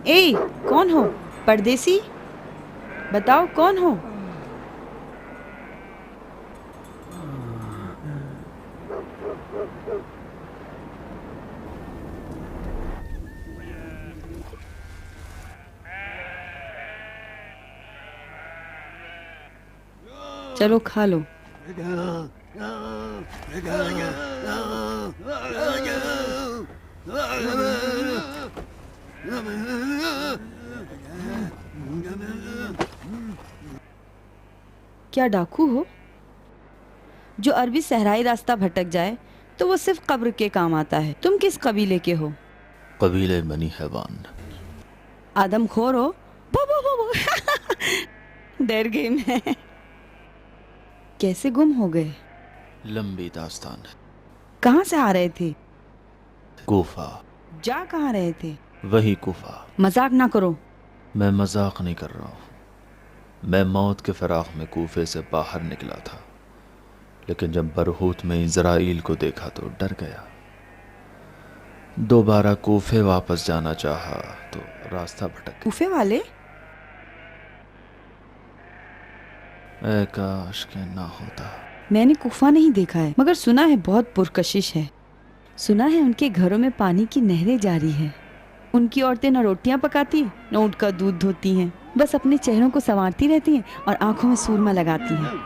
اے کون ہو؟ پردیسی بتاؤ کون ہو؟ چلو کھا لو. کیا ڈاکو ہو؟ جو عربی صحرائی راستہ بھٹک جائے تو وہ صرف قبر کے کام آتا ہے. تم کس قبیلے کے ہو؟ قبیلے بنی حیوان. آدم خور ہو؟ ڈر گئی میں. کیسے گم ہو گئے؟ لمبی داستان ہے. کہاں سے آ رہے تھے؟ کوفہ. جا کہاں رہے تھے؟ وہی کوفہ. مذاق نہ کرو. میں مذاق نہیں کر رہا ہوں. میں موت کے فراق میں کوفے سے باہر نکلا تھا، لیکن جب برہوت میں اسرائیل کو دیکھا تو ڈر گیا. دوبارہ کوفے واپس جانا چاہا تو راستہ بھٹک گیا. کوفے والے؟ اے کاش کہ نہ ہوتا. میں نے کوفہ نہیں دیکھا ہے، مگر سنا ہے بہت پرکشش ہے. سنا ہے ان کے گھروں میں پانی کی نہریں جاری ہیں. ان کی عورتیں نہ روٹیاں پکاتی نہ اونٹ کا دودھ دھوتی ہیں، بس اپنے چہروں کو سنوارتی رہتی ہیں اور آنکھوں میں سورما لگاتی ہیں.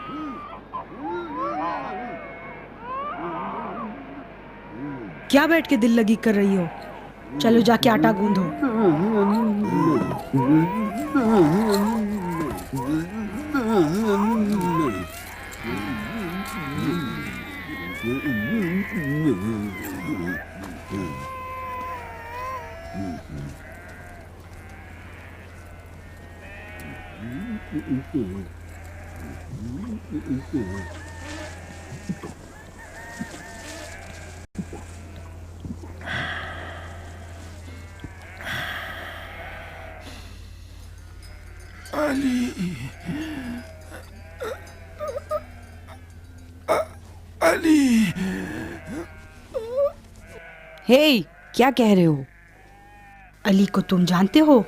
کیا بیٹھ کے دل لگی کر رہی ہو؟ چلو جا کے آٹا گوندھو. علی، ہے کیا کہہ رہے ہو؟ علی کو تم جانتے ہو؟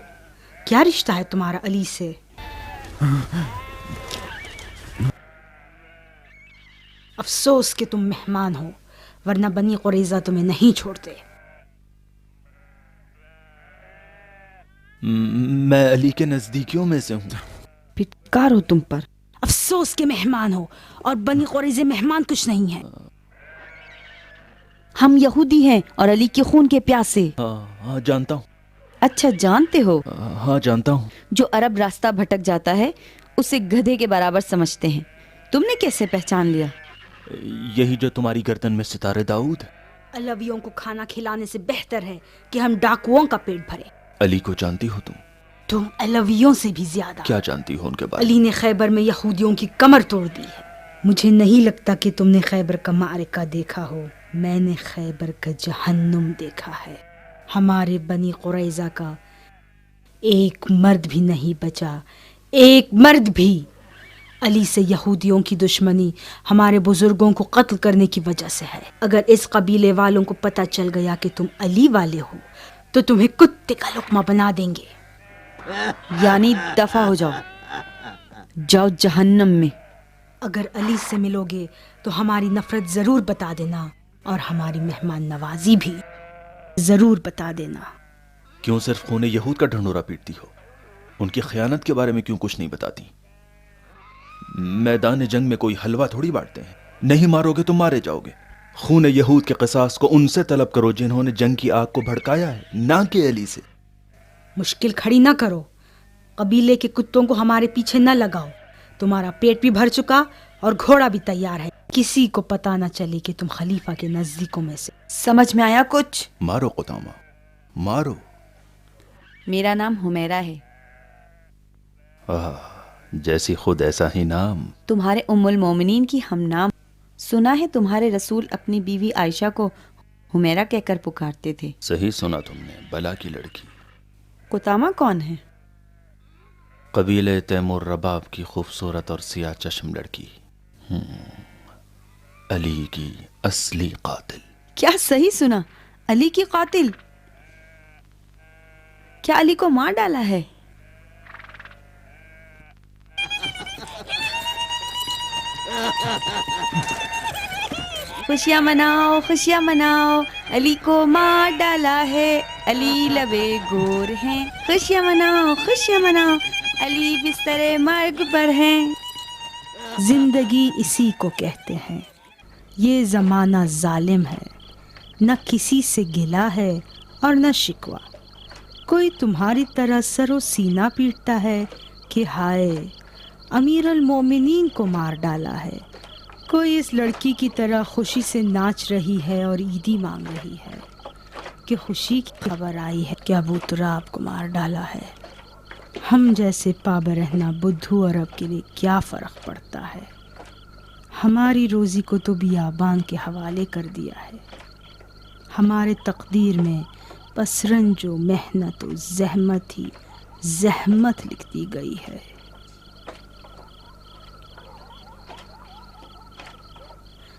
کیا رشتہ ہے تمہارا علی سے؟ افسوس کہ تم مہمان ہو، ورنہ بنی قریظہ تمہیں نہیں چھوڑتے۔ میں علی کے نزدیکیوں میں سے ہوں۔ پھٹکار ہو تم پر۔ افسوس کہ مہمان ہو، اور بنی قریظہ مہمان کچھ نہیں ہے۔ ہم یہودی ہیں اور علی کے خون کے پیاسے۔ ہاں جانتا ہوں۔ اچھا جانتے ہو؟ ہاں جانتا ہوں۔ جو عرب راستہ بھٹک جاتا ہے اسے گدھے کے برابر سمجھتے ہیں۔ تم نے کیسے پہچان لیا؟ یہی جو تمہاری گردن میں ستارے داؤد ہے۔ علویوں کو کھانا کھلانے سے بہتر ہے کہ ہم ڈاکوؤں کا پیٹ بھریں۔ علی کو جانتی ہو تم علویوں سے بھی زیادہ۔ کیا جانتی ہو ان کے بارے علی نے خیبر میں یہودیوں کی کمر توڑ دی ہے۔ مجھے نہیں لگتا کہ تم نے خیبر کا معرکہ دیکھا ہو، میں نے خیبر کا جہنم دیکھا ہے۔ ہمارے بنی قریظہ کا ایک مرد بھی نہیں بچا، ایک مرد بھی۔ علی سے یہودیوں کی دشمنی ہمارے بزرگوں کو قتل کرنے کی وجہ سے ہے۔ اگر اس قبیلے والوں کو پتہ چل گیا کہ تم علی والے ہو تو تمہیں کتے کا لقمہ بنا دیں گے۔ یعنی دفع ہو جاؤ، جاؤ جہنم میں۔ اگر علی سے ملو گے تو ہماری نفرت ضرور بتا دینا، اور ہماری مہمان نوازی بھی ضرور بتا دینا۔ کیوں صرف خون یہود کا ڈھنڈورا پیٹتی ہو؟ ان کی خیانت کے بارے میں کیوں کچھ نہیں بتاتی؟ میدان جنگ میں کوئی حلوہ تھوڑی بانٹتے ہیں، نہیں مارو گے تو مارے جاؤ گے۔ خون یہود کے قصاص کو ان سے طلب کرو جنہوں نے جنگ کی آگ کو بھڑکایا ہے، نہ کہ علی سے۔ مشکل کھڑی نہ کرو، قبیلے کے کتوں کو ہمارے پیچھے نہ لگاؤ۔ تمہارا پیٹ بھی بھر چکا اور گھوڑا بھی تیار ہے، کسی کو پتہ نہ چلے کہ تم خلیفہ کے نزدیکوں میں سے۔ سمجھ میں آیا کچھ؟ مارو قطامہ، مارو۔ میرا نام حمیرہ ہے۔ جیسی خود ایسا ہی نام۔ تمہارے ام المومنین کی ہم نام۔ سنا ہے تمہارے رسول اپنی بیوی عائشہ کو حمیرہ کہہ کر پکارتے تھے۔ صحیح سنا تم نے، بلا کی لڑکی۔ قطامہ کون ہے؟ قبیلے تیمور رباب کی خوبصورت اور سیاہ چشم لڑکی، علی کی اصلی قاتل۔ کیا صحیح سنا؟ علی کی قاتل؟ کیا علی کو مار ڈالا ہے؟ خوشیاں مناؤ، خوشیاں مناؤ، علی کو مار ڈالا ہے، علی لبے گور ہیں۔ خوشیاں مناؤ، خوشیاں مناؤ، علی بستر مرگ پر ہیں۔ زندگی اسی کو کہتے ہیں، یہ زمانہ ظالم ہے، نہ کسی سے گلہ ہے اور نہ شکوہ۔ کوئی تمہاری طرح سر و سینہ پیٹتا ہے کہ ہائے امیر المومنین کو مار ڈالا ہے، کوئی اس لڑکی کی طرح خوشی سے ناچ رہی ہے اور عیدی مانگ رہی ہے کہ خوشی کی خبر آئی ہے کہ ابو تراب کو مار ڈالا ہے۔ ہم جیسے پابرہنہ بدھو عرب کے لیے کیا فرق پڑتا ہے؟ ہماری روزی کو تو بیابان کے حوالے کر دیا ہے۔ ہمارے تقدیر میں بس رنج و محنت و زحمت ہی زحمت لکھ دی گئی ہے۔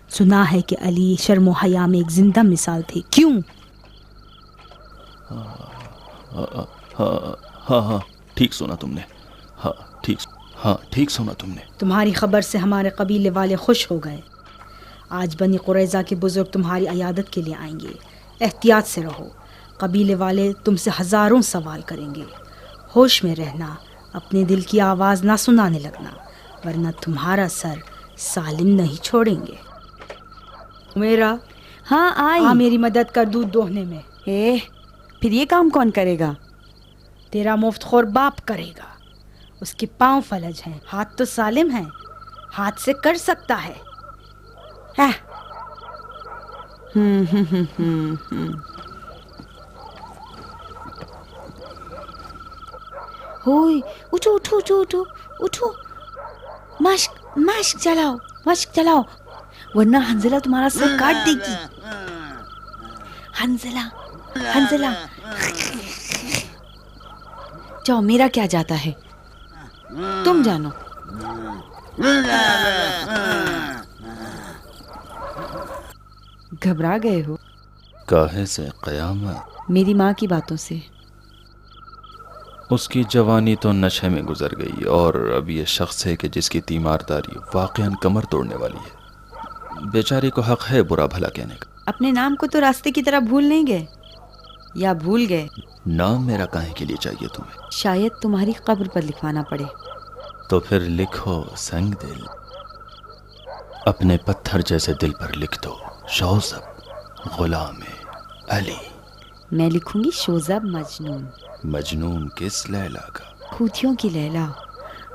سنا ہے کہ علی شرم و حیا میں ایک زندہ مثال تھے، کیوں؟ ہاں ٹھیک سنا تم نے، ٹھیک سنا تم نے۔ تمہاری خبر سے ہمارے قبیلے والے خوش ہو گئے۔ آج بنی قریظہ کے بزرگ تمہاری عیادت کے لیے آئیں گے، احتیاط سے رہو، قبیلے والے تم سے ہزاروں سوال کریں گے۔ ہوش میں رہنا، اپنے دل کی آواز نہ سنانے لگنا، ورنہ تمہارا سر سالم نہیں چھوڑیں گے۔ میرا ہاں آئی۔ میری مدد کر دودھ دوہنے میں۔ پھر یہ کام کون کرے گا؟ تیرا مفت خور باپ کرے گا، اس کے پاؤں فلج ہیں، ہاتھ تو سالم ہیں، ہاتھ سے کر سکتا ہے۔ ہوئے اٹھو اٹھو اٹھو اٹھو اٹھو، مشق چلاؤ، مشق چلاؤ، ورنہ حنزلہ تمہارا سر کاٹ دے گی۔ حنزلہ حنزلہ، جاؤ، میرا کیا جاتا ہے، تم جانو۔ گھبرا گئے ہو؟ کاہے سے قیامت؟ میری ماں کی باتوں سے۔ اس کی جوانی تو نشے میں گزر گئی اور اب یہ شخص ہے کہ جس کی تیمارداری واقعاً کمر توڑنے والی ہے۔ بیچاری کو حق ہے برا بھلا کہنے کا۔ اپنے نام کو تو راستے کی طرح بھول نہیں گئے، یا بھول گئے؟ نام میرا کاہے کے لیے چاہیے تمہیں؟ شاید تمہاری قبر پر لکھوانا پڑے۔ تو پھر لکھو سنگ دل، اپنے پتھر جیسے دل پر لکھ دو شوذب غلام علی۔ میں لکھوں گی شوذب مجنون۔ مجنون کس لیلا کا؟ خوتیوں کی لیلا،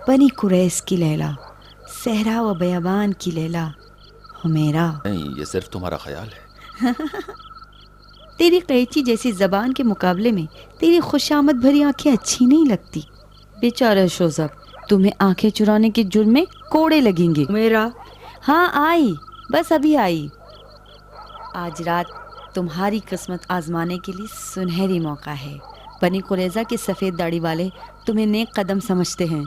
بنی قریش کی لیلا، صحرا و بیابان کی لیلا، حمیرہ۔ نہیں، یہ صرف تمہارا خیال ہے۔ تیری قیچی جیسی زبان کے مقابلے میں تیری خوشامد بھری آنکھیں اچھی نہیں لگتی۔ بیچارہ شوذب، تمہیں آنکھیں چرانے کے جرم میں کوڑے لگیں گے۔ میرا ہاں آئی، بس ابھی آئی۔ آج رات تمہاری قسمت آزمانے کے لیے سنہری موقع ہے۔ بنی قریظہ کے سفید داڑھی والے تمہیں نیک قدم سمجھتے ہیں۔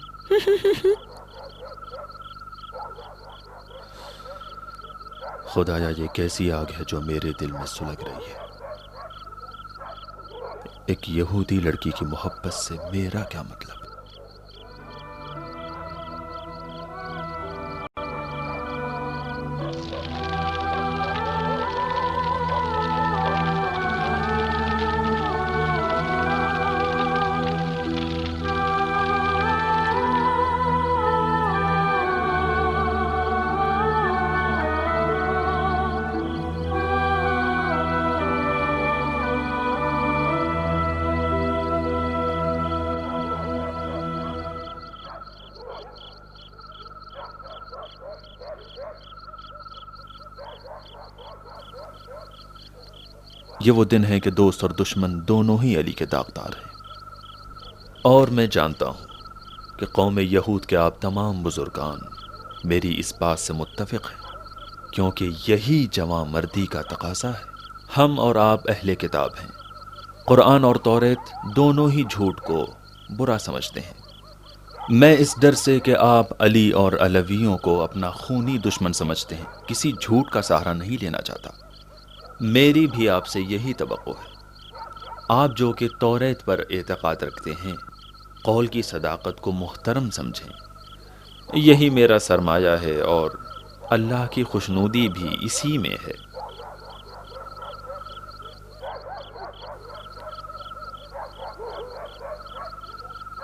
خدایا یہ کیسی آگ ہے جو میرے دل میں سلگ رہی ہے۔ ایک یہودی لڑکی کی محبت سے میرا کیا مطلب؟ یہ وہ دن ہے کہ دوست اور دشمن دونوں ہی علی کے داغدار ہیں، اور میں جانتا ہوں کہ قوم یہود کے آپ تمام بزرگان میری اس بات سے متفق ہیں، کیونکہ یہی جوان مردی کا تقاضا ہے۔ ہم اور آپ اہل کتاب ہیں، قرآن اور توریت دونوں ہی جھوٹ کو برا سمجھتے ہیں۔ میں اس ڈر سے کہ آپ علی اور علویوں کو اپنا خونی دشمن سمجھتے ہیں کسی جھوٹ کا سہارا نہیں لینا چاہتا۔ میری بھی آپ سے یہی توقع ہے۔ آپ جو کہ توریت پر اعتقاد رکھتے ہیں، قول کی صداقت کو محترم سمجھیں۔ یہی میرا سرمایہ ہے اور اللہ کی خوشنودی بھی اسی میں ہے۔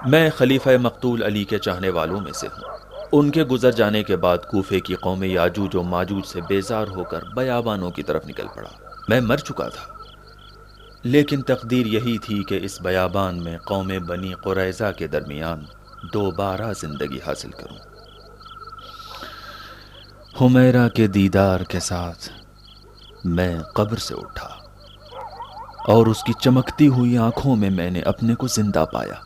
میں خلیفہ مقتول علی کے چاہنے والوں میں سے ہوں۔ ان کے گزر جانے کے بعد کوفے کی قوم یاجوج و ماجوج سے بیزار ہو کر بیابانوں کی طرف نکل پڑا۔ میں مر چکا تھا، لیکن تقدیر یہی تھی کہ اس بیابان میں قوم بنی قریظہ کے درمیان دوبارہ زندگی حاصل کروں۔ حمیرہ کے دیدار کے ساتھ میں قبر سے اٹھا اور اس کی چمکتی ہوئی آنکھوں میں نے اپنے کو زندہ پایا۔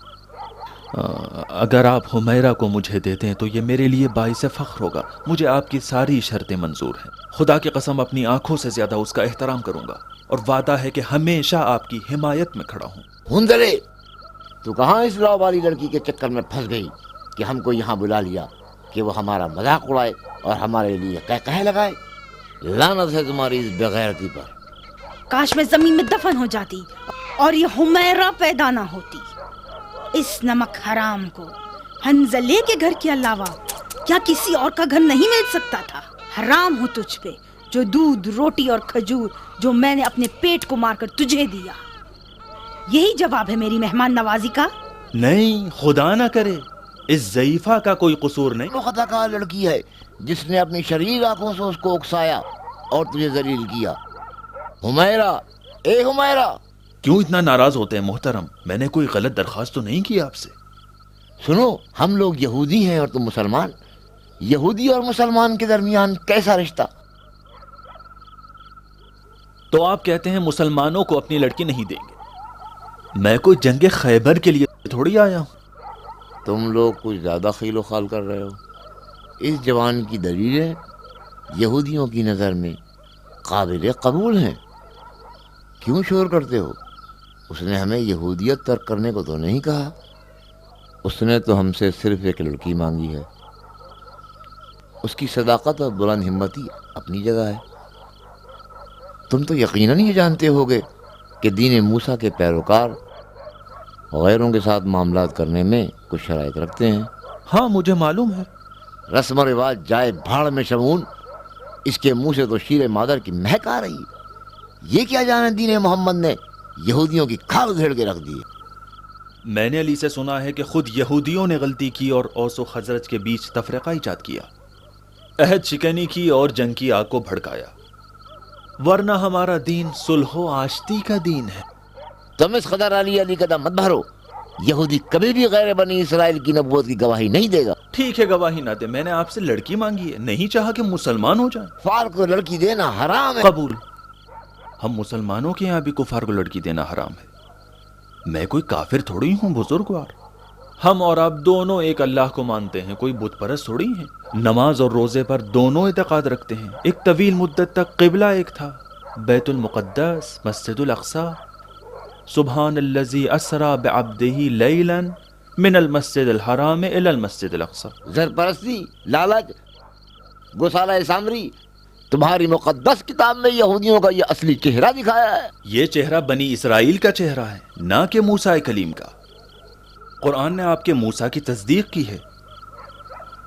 اگر آپ حمیرہ کو مجھے دیتے ہیں تو یہ میرے لیے باعث فخر ہوگا۔ مجھے آپ کی ساری شرطیں منظور ہیں۔ خدا کی قسم اپنی آنکھوں سے زیادہ اس کا احترام کروں گا، اور وعدہ ہے کہ ہمیشہ آپ کی حمایت میں کھڑا ہوں۔ ہندرے، تو کہاں اس لاؤ والی لڑکی کے چکر میں پھنس گئی کہ ہم کو یہاں بلا لیا کہ وہ ہمارا مذاق اڑائے اور ہمارے لیے کہہ لگائے؟ لعنت ہے تمہاری اس بغیرتی پر۔ کاش میں زمین میں دفن ہو جاتی اور یہ حمیرہ پیدا نہ ہوتی۔ اس نمک حرام کو حنظلے کے گھر کے علاوہ کیا کسی اور کا گھر نہیں مل سکتا تھا؟ حرام ہو تجھ پہ جو دودھ، روٹی اور کھجور جو میں نے اپنے پیٹ کو مار کر تجھے دیا۔ یہی جواب ہے میری مہمان نوازی کا؟ نہیں، خدا نہ کرے، اس ضعیفہ کا کوئی قصور نہیں۔ وہ خطا کار لڑکی ہے جس نے اپنی شریر آنکھوں سے اس کو اکسایا اور تجھے ذلیل کیا۔ حمیرہ، اے حمیرہ! کیوں اتنا ناراض ہوتے ہیں محترم؟ میں نے کوئی غلط درخواست تو نہیں کی آپ سے۔ سنو، ہم لوگ یہودی ہیں اور تم مسلمان۔ یہودی اور مسلمان کے درمیان کیسا رشتہ؟ تو آپ کہتے ہیں مسلمانوں کو اپنی لڑکی نہیں دیں گے؟ میں کوئی جنگ خیبر کے لیے تھوڑی آیا ہوں۔ تم لوگ کچھ زیادہ خیل و خال کر رہے ہو۔ اس جوان کی دلیلیں یہودیوں کی نظر میں قابل قبول ہیں۔ کیوں شور کرتے ہو؟ اس نے ہمیں یہودیت ترک کرنے کو تو نہیں کہا۔ اس نے تو ہم سے صرف ایک لڑکی مانگی ہے۔ اس کی صداقت اور بلند ہمتی اپنی جگہ ہے۔ تم تو یقیناً یہ جانتے ہوگے کہ دین موسیٰ کے پیروکار غیروں کے ساتھ معاملات کرنے میں کچھ شرائط رکھتے ہیں۔ ہاں مجھے معلوم ہے۔ رسم و رواج جائے بھاڑ میں شمون، اس کے منہ سے تو شیر مادر کی مہک آ رہی۔ یہ کیا جانے دین محمد نے یہودیوں کی کھال ادھیڑ کے رکھ دی۔ میں نے علی سے سنا ہے کہ خود یہودیوں نے غلطی کی اور اوس و خزرج کے بیچ تفرقہ ایجاد کیا، عہد شکنی کی اور جنگ کی آگ کو بھڑکایا، ورنہ ہمارا دین صلح و آشتی کا دین ہے۔ تم اس قدر علی قدم مت بھرو، یہودی کبھی بھی غیر بنی اسرائیل کی نبوت کی گواہی نہیں دے گا۔ ٹھیک ہے گواہی نہ دے، میں نے آپ سے لڑکی مانگی ہے، نہیں چاہا کہ مسلمان ہو جائیں۔ کفار کو لڑکی دینا حرام ہے۔ قبول، ہم مسلمانوں کے یہاں بھی کفار کو لڑکی دینا حرام ہے۔ میں کوئی کافر تھوڑی ہوں بزرگوار، ہم اور آپ دونوں ایک اللہ کو مانتے ہیں، کوئی بت پرست تھوڑی ہیں۔ نماز اور روزے پر دونوں اعتقاد رکھتے ہیں۔ ایک طویل مدت تک قبلہ ایک تھا، بیت المقدس، مسجد الاقصی۔ سبحان الذی اسری بعبدہ لیلا من المسجد الحرام الی المسجد الاقصی۔ زرپرستی، لالچ، گوسالہ سامری، تمہاری مقدس کتاب میں یہودیوں کا یہ اصلی چہرہ دکھایا ہے۔ یہ چہرہ بنی اسرائیل کا چہرہ ہے، نہ کہ موسیٰ کلیم کا۔ قرآن نے آپ کے موسیٰ کی تصدیق کی ہے،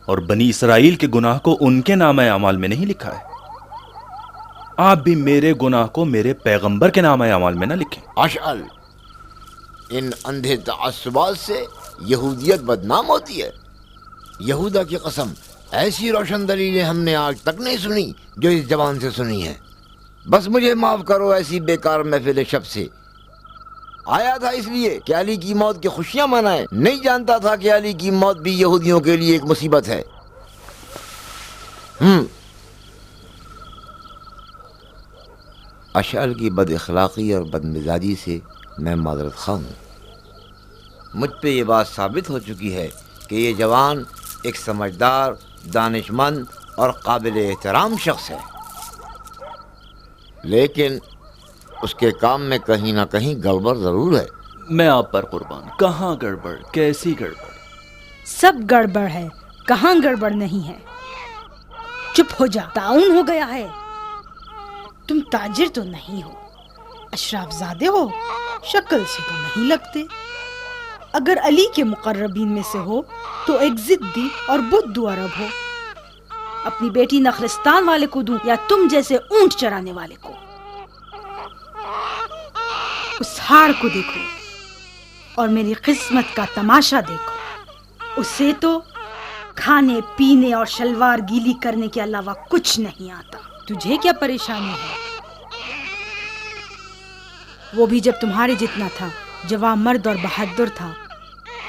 اور بنی اسرائیل کے گناہ کو ان کے نامہ اعمال میں نہیں لکھا ہے۔ آپ بھی میرے گناہ کو میرے پیغمبر کے نامہ اعمال میں نہ لکھیں۔ اشعل، ان اندھے تعصبات سے یہودیت بدنام ہوتی ہے۔ یہودا کی قسم، ایسی روشن دلیلیں ہم نے آج تک نہیں سنی جو اس زبان سے سنی ہے۔ بس مجھے معاف کرو ایسی بیکار محفل شب سے۔ آیا تھا اس لیے کہ علی کی موت کی خوشیاں منائے، نہیں جانتا تھا کہ علی کی موت بھی یہودیوں کے لیے ایک مصیبت ہے۔ اشعل کی بد اخلاقی اور بد مزاجی سے میں معذرت خواہ ہوں۔ مجھ پہ یہ بات ثابت ہو چکی ہے کہ یہ جوان ایک سمجھدار، دانش مند اور قابل احترام شخص ہے، لیکن اس کے کام میں کہیں نہ کہیں گڑبڑ ضرور ہے۔ میں آپ پر قربان، کہاں گڑبڑ، کیسی گڑبڑ؟ سب گڑبڑ ہے، کہاں گڑبڑ نہیں ہے؟ چپ ہو جا، تعاون ہو گیا ہے۔ تم تاجر تو نہیں ہو، اشراف زادے ہو، شکل سے تو نہیں لگتے۔ اگر علی کے مقربین میں سے ہو تو ایک ضدی اور بدھو عرب ہو۔ اپنی بیٹی نخرستان والے کو دوں یا تم جیسے اونٹ چرانے والے کو؟ اس ہار کو دیکھو اور میری قسمت کا تماشا دیکھو۔ اسے تو کھانے پینے اور شلوار گیلی کرنے کے علاوہ کچھ نہیں آتا۔ تجھے کیا پریشانی ہے؟ وہ بھی جب تمہارے جتنا تھا، جوان مرد اور بہادر تھا،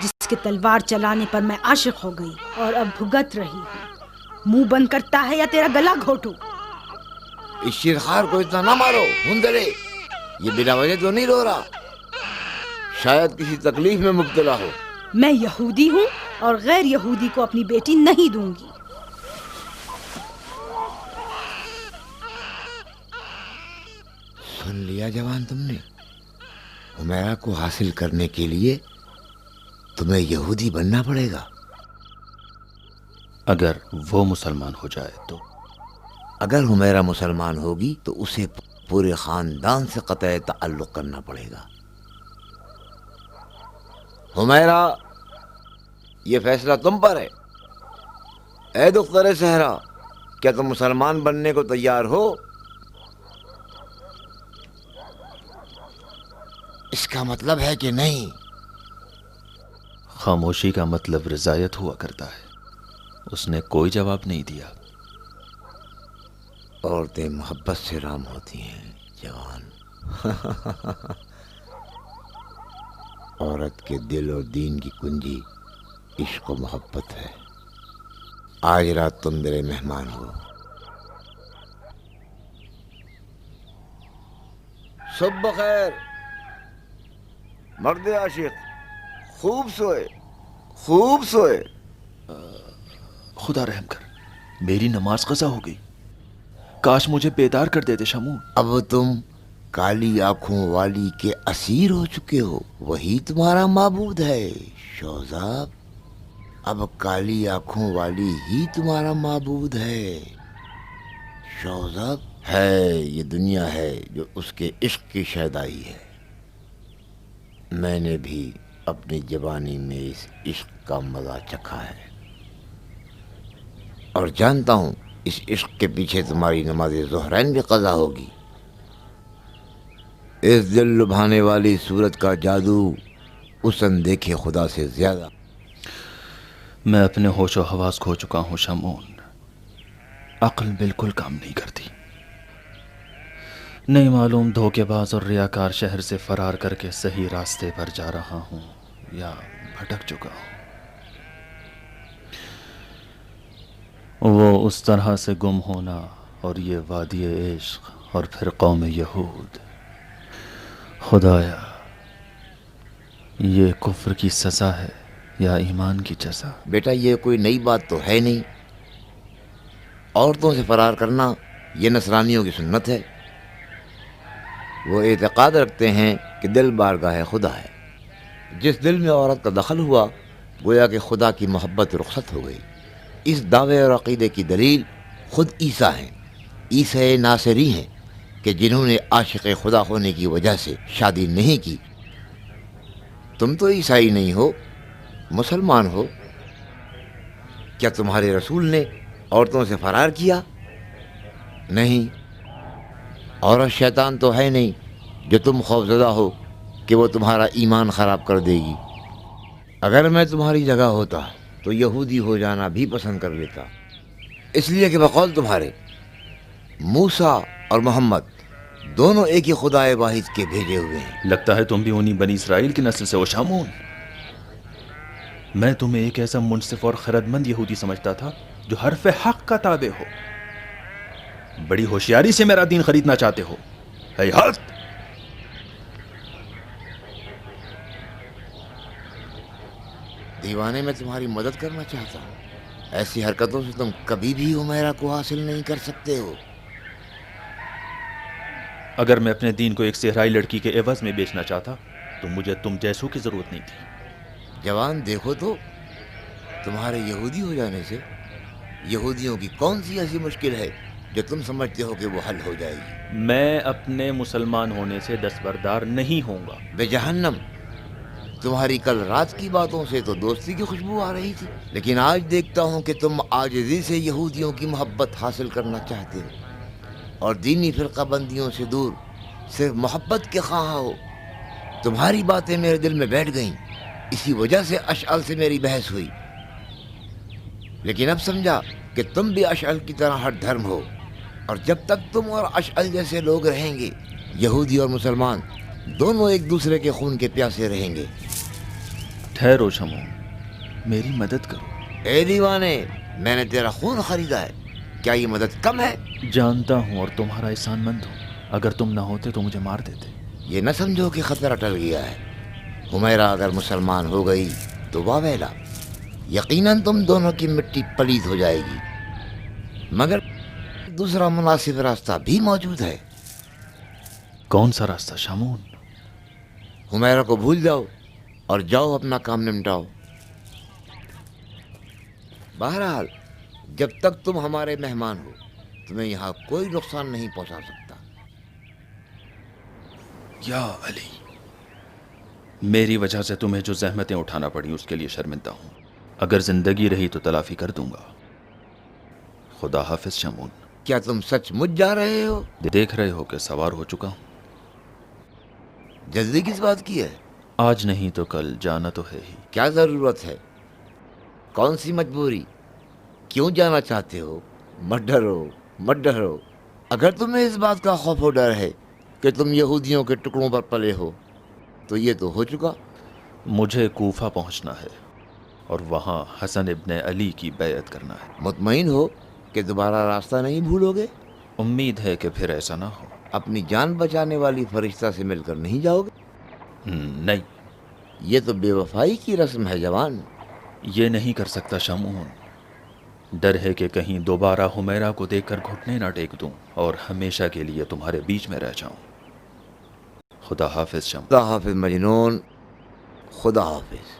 جس کے تلوار چلانے پر میں عاشق ہو گئی اور اب بھگت رہی ہوں۔ منہ بند کرتا ہے یا تیرا گلا گھونٹوں؟ اس شیرخوار کو اتنا نہ مارو ہندرے، یہ بلا وجہ تو نہیں رو رہا، شاید کسی تکلیف میں مبتلا ہو۔ میں یہودی ہوں اور غیر یہودی کو اپنی بیٹی نہیں دوں گی۔ سن لیا جوان تم نے؟ حمیرہ کو حاصل کرنے کے لیے تمہیں یہودی بننا پڑے گا۔ اگر وہ مسلمان ہو جائے تو؟ اگر حمیرہ مسلمان ہوگی تو اسے پورے خاندان سے قطع تعلق کرنا پڑے گا۔ حمیرہ، یہ فیصلہ تم پر ہے۔ اے دختر صحرا، کیا تم مسلمان بننے کو تیار ہو؟ اس کا مطلب ہے کہ نہیں؟ خاموشی کا مطلب رضایت ہوا کرتا ہے۔ اس نے کوئی جواب نہیں دیا۔ عورتیں محبت سے رام ہوتی ہیں جوان۔ عورت کے دل اور دین کی کنجی عشق و محبت ہے۔ آج رات تم میرے مہمان ہو۔ صبح بخیر مرد عاشق، خوب سوئے، خوب سوئے۔ خدا رحم کر، میری نماز قضا ہو گئی، کاش مجھے بیدار کر دیتے شمون۔ اب تم کالی آنکھوں والی کے اسیر ہو چکے ہو، وہی تمہارا معبود ہے شوزاب۔ اب کالی آنکھوں والی ہی تمہارا معبود ہے شوزاب۔ ہے یہ دنیا ہے جو اس کے عشق کی شیدائی ہے۔ میں نے بھی اپنی جوانی میں اس عشق کا مزہ چکھا ہے، اور جانتا ہوں اس عشق کے پیچھے تمہاری نماز ظہرین بھی قضا ہوگی۔ اس دل لبھانے والی صورت کا جادو اس اندیکھے خدا سے زیادہ۔ میں اپنے ہوش و حواس کھو چکا ہوں شمعون، عقل بالکل کام نہیں کرتی۔ نہیں معلوم دھوکے باز اور ریاکار شہر سے فرار کر کے صحیح راستے پر جا رہا ہوں یا بھٹک چکا ہوں۔ وہ اس طرح سے گم ہونا اور یہ وادی عشق اور پھر قوم یہود، خدایا یہ کفر کی سزا ہے یا ایمان کی جزا؟ بیٹا یہ کوئی نئی بات تو ہے نہیں، عورتوں سے فرار کرنا یہ نصرانیوں کی سنت ہے۔ وہ اعتقاد رکھتے ہیں کہ دل بارگاہ خدا ہے، جس دل میں عورت کا دخل ہوا گویا کہ خدا کی محبت رخصت ہو گئی۔ اس دعوے اور عقیدے کی دلیل خود عیسیٰ ہیں، عیسی ناصری ہیں کہ جنہوں نے عاشق خدا ہونے کی وجہ سے شادی نہیں کی۔ تم تو عیسائی نہیں ہو، مسلمان ہو۔ کیا تمہارے رسول نے عورتوں سے فرار کیا؟ نہیں، عورت شیطان تو ہے نہیں جو تم خوفزدہ ہو کہ وہ تمہارا ایمان خراب کر دے گی۔ اگر میں تمہاری جگہ ہوتا تو یہودی ہو جانا بھی پسند کر لیتا، اس لیے کہ بقول تمہارے موسیٰ اور محمد دونوں ایک ہی خدا واحد کے بھیجے ہوئے ہیں۔ لگتا ہے تم بھی انہی بنی اسرائیل کی نسل سے ہو شامون۔ میں تمہیں ایک ایسا منصف اور خردمند یہودی سمجھتا تھا جو حرف حق کا تابع ہو۔ بڑی ہوشیاری سے میرا دین خریدنا چاہتے ہو۔ ہیہات! دیوانے میں تمہاری مدد کرنا چاہتا ہوں، ایسی حرکتوں سے تم کبھی بھی حمیرہ کو حاصل نہیں کر سکتے ہو۔ اگر میں اپنے دین کو ایک صحرائی لڑکی کے عوض میں بیچنا چاہتا تو مجھے تم جیسوں کی ضرورت نہیں تھی۔ جوان دیکھو تو، تمہارے یہودی ہو جانے سے یہودیوں کی کون سی ایسی مشکل ہے جو تم سمجھتے ہو کہ وہ حل ہو جائے گی؟ میں اپنے مسلمان ہونے سے دستبردار نہیں ہوں گا۔ بے جہنم، تمہاری کل رات کی باتوں سے تو دوستی کی خوشبو آ رہی تھی، لیکن آج دیکھتا ہوں کہ تم عاجزی سے یہودیوں کی محبت حاصل کرنا چاہتے ہو اور دینی فرقہ بندیوں سے دور صرف محبت کے خواہاں ہو۔ تمہاری باتیں میرے دل میں بیٹھ گئیں، اسی وجہ سے اشعل سے میری بحث ہوئی، لیکن اب سمجھا کہ تم بھی اشعل کی طرح ہٹ دھرم ہو، اور جب تک تم اور اشعل جیسے لوگ رہیں گے یہودی اور مسلمان دونوں ایک دوسرے کے خون کے پیاسے رہیں گے۔ ٹھہرو شمعون، میری مدد کرو۔ اے دیوانے، میں نے تیرا خون خریدا ہے، کیا یہ مدد کم ہے؟ جانتا ہوں اور تمہارا احسان مند ہوں، اگر تم نہ ہوتے تو مجھے مار دیتے۔ یہ نہ سمجھو کہ خطرہ ٹل گیا ہے۔ حمیرہ اگر مسلمان ہو گئی تو واویلا، یقیناً تم دونوں کی مٹی پلید ہو جائے گی، مگر دوسرا مناسب راستہ بھی موجود ہے۔ کون سا راستہ شامون؟ حمیرہ کو بھول جاؤ اور جاؤ اپنا کام نمٹاؤ۔ بہرحال جب تک تم ہمارے مہمان ہو تمہیں یہاں کوئی نقصان نہیں پہنچا سکتا۔ یا علی، میری وجہ سے تمہیں جو زحمتیں اٹھانا پڑی اس کے لیے شرمندہ ہوں۔ اگر زندگی رہی تو تلافی کر دوں گا۔ خدا حافظ شمعون۔ کیا تم سچ مچ جا رہے ہو؟ دیکھ رہے ہو کہ سوار ہو چکا ہوں۔ جلدی کس بات کی ہے؟ آج نہیں تو کل جانا تو ہے ہی۔ کیا ضرورت ہے؟ کون سی مجبوری؟ کیوں جانا چاہتے ہو؟ مت ڈرو، مت ڈرو۔ اگر تمہیں اس بات کا خوف و ڈر ہے کہ تم یہودیوں کے ٹکڑوں پر پلے ہو تو یہ تو ہو چکا۔ مجھے کوفہ پہنچنا ہے اور وہاں حسن ابن علی کی بیعت کرنا ہے۔ مطمئن ہو کہ دوبارہ راستہ نہیں بھولو گے؟ امید ہے کہ پھر ایسا نہ ہو۔ اپنی جان بچانے والی فرشتہ سے مل کر نہیں جاؤ گے؟ نہیں، یہ تو بے وفائی کی رسم ہے جوان۔ یہ نہیں کر سکتا شمعون۔ ڈر ہے کہ کہیں دوبارہ حمیرہ کو دیکھ کر گھٹنے نہ ٹیک دوں اور ہمیشہ کے لیے تمہارے بیچ میں رہ جاؤں۔ خدا حافظ شمعون۔ خدا حافظ مجنون، خدا حافظ۔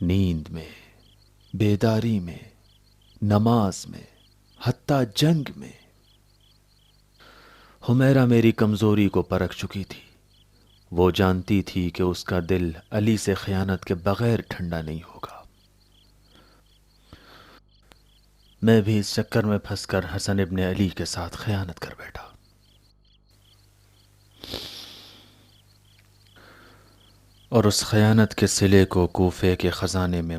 نیند میں، بیداری میں، نماز میں، حتیٰ جنگ میں حمیرہ میری کمزوری کو پرکھ چکی تھی۔ وہ جانتی تھی کہ اس کا دل علی سے خیانت کے بغیر ٹھنڈا نہیں ہوگا۔ میں بھی اس چکر میں پھنس کر حسن ابن علی کے ساتھ خیانت کر بیٹھا۔ اور اس خیانت کے صلے کو کوفے کے خزانے میں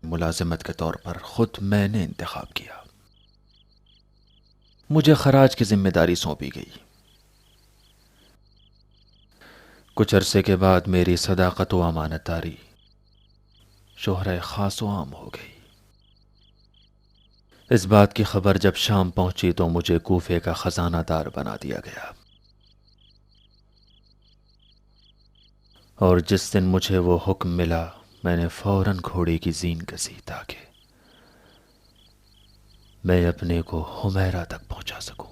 ملازمت کے طور پر خود میں نے انتخاب کیا۔ مجھے خراج کی ذمہ داری سونپی گئی۔ کچھ عرصے کے بعد میری صداقت و امانت داری شہرہ خاص و عام ہو گئی۔ اس بات کی خبر جب شام پہنچی تو مجھے کوفے کا خزانہ دار بنا دیا گیا، اور جس دن مجھے وہ حکم ملا میں نے فوراً گھوڑے کی زین کسی تاکہ میں اپنے کو حمیرہ تک پہنچا سکوں۔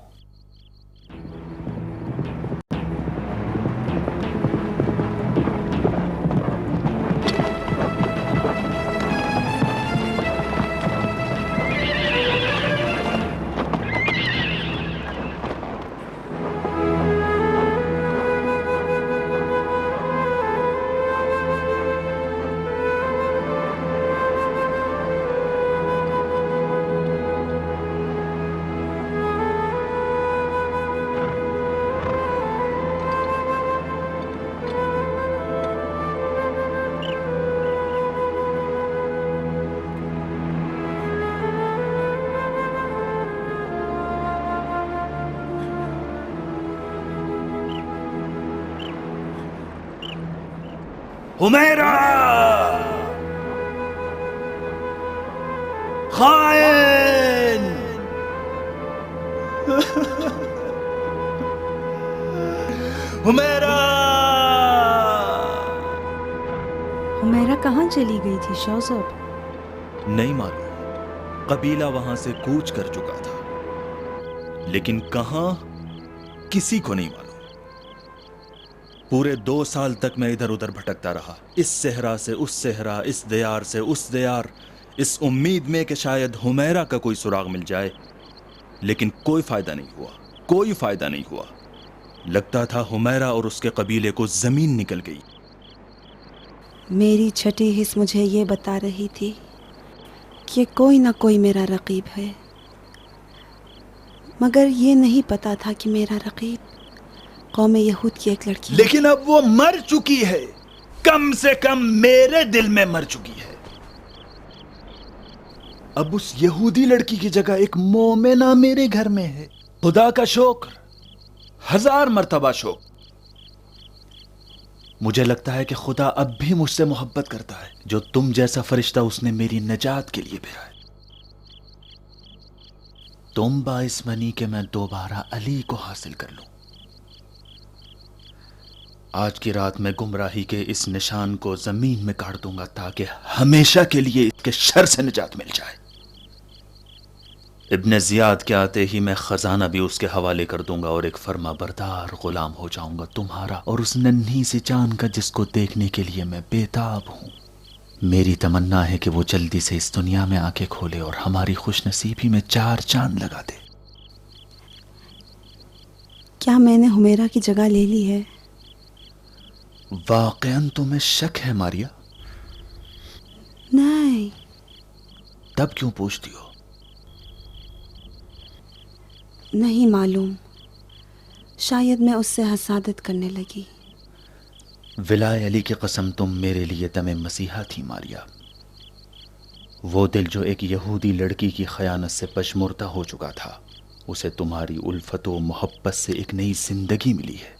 حمیرہ خائن! حمیرہ! حمیرہ کہاں چلی گئی تھی شوزب؟ نہیں معلوم، قبیلہ وہاں سے کوچ کر چکا تھا، لیکن کہاں کسی کو نہیں معلوم۔ پورے 2 سال تک میں ادھر ادھر بھٹکتا رہا، اس صحرا سے اس صحرا، اس دیار سے اس دیار، اس امید میں کہ شاید حمیرہ کا کوئی سراغ مل جائے، لیکن کوئی فائدہ نہیں ہوا، کوئی فائدہ نہیں ہوا۔ لگتا تھا حمیرہ اور اس کے قبیلے کو زمین نکل گئی۔ میری چھٹی حس مجھے یہ بتا رہی تھی کہ کوئی نہ کوئی میرا رقیب ہے، مگر یہ نہیں پتا تھا کہ میرا رقیب قوم یہود کی ایک لڑکی ہے۔ لیکن اب وہ مر چکی ہے، کم سے کم میرے دل میں مر چکی ہے۔ اب اس یہودی لڑکی کی جگہ ایک مومنہ میرے گھر میں ہے۔ خدا کا شکر، 1000 مرتبہ شکر۔ مجھے لگتا ہے کہ خدا اب بھی مجھ سے محبت کرتا ہے۔ جو تم جیسا فرشتہ اس نے میری نجات کے لیے بھیجا ہے۔ تم باعث بنی کہ میں دوبارہ علی کو حاصل کر لوں۔ آج کی رات میں گمراہی کے اس نشان کو زمین میں کاٹ دوں گا تاکہ ہمیشہ کے لیے اس کے شر سے نجات مل جائے۔ ابن زیاد کے آتے ہی میں خزانہ بھی اس کے حوالے کر دوں گا اور ایک فرما بردار غلام ہو جاؤں گا تمہارا اور اس ننھی سی جان کا جس کو دیکھنے کے لیے میں بےتاب ہوں۔ میری تمنا ہے کہ وہ جلدی سے اس دنیا میں آنکھیں کھولے اور ہماری خوش نصیبی میں 4 چاند لگا دے۔ کیا میں نے حمیرہ کی جگہ لے لی ہے؟ واقعاً تمہیں شک ہے ماریا؟ نہیں۔ تب کیوں پوچھتی ہو؟ نہیں معلوم، شاید میں اس سے حسادت کرنے لگی۔ ولائے علی کی قسم تم میرے لیے دم مسیحا تھی ماریا۔ وہ دل جو ایک یہودی لڑکی کی خیانت سے پشمردہ ہو چکا تھا، اسے تمہاری الفت و محبت سے ایک نئی زندگی ملی ہے۔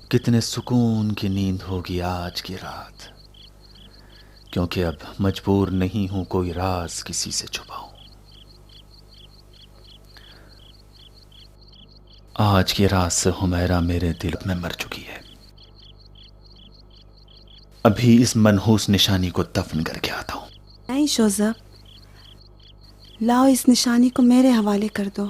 کتنے سکون کی نیند ہوگی آج کی رات، کیونکہ اب مجبور نہیں ہوں کوئی راز کسی سے چھپاؤں۔ آج کی رات سے حمیرہ میرے دل میں مر چکی ہے۔ ابھی اس منحوس نشانی کو دفن کر کے آتا ہوں۔ نہیں شوزب، لاؤ اس نشانی کو میرے حوالے کر دو۔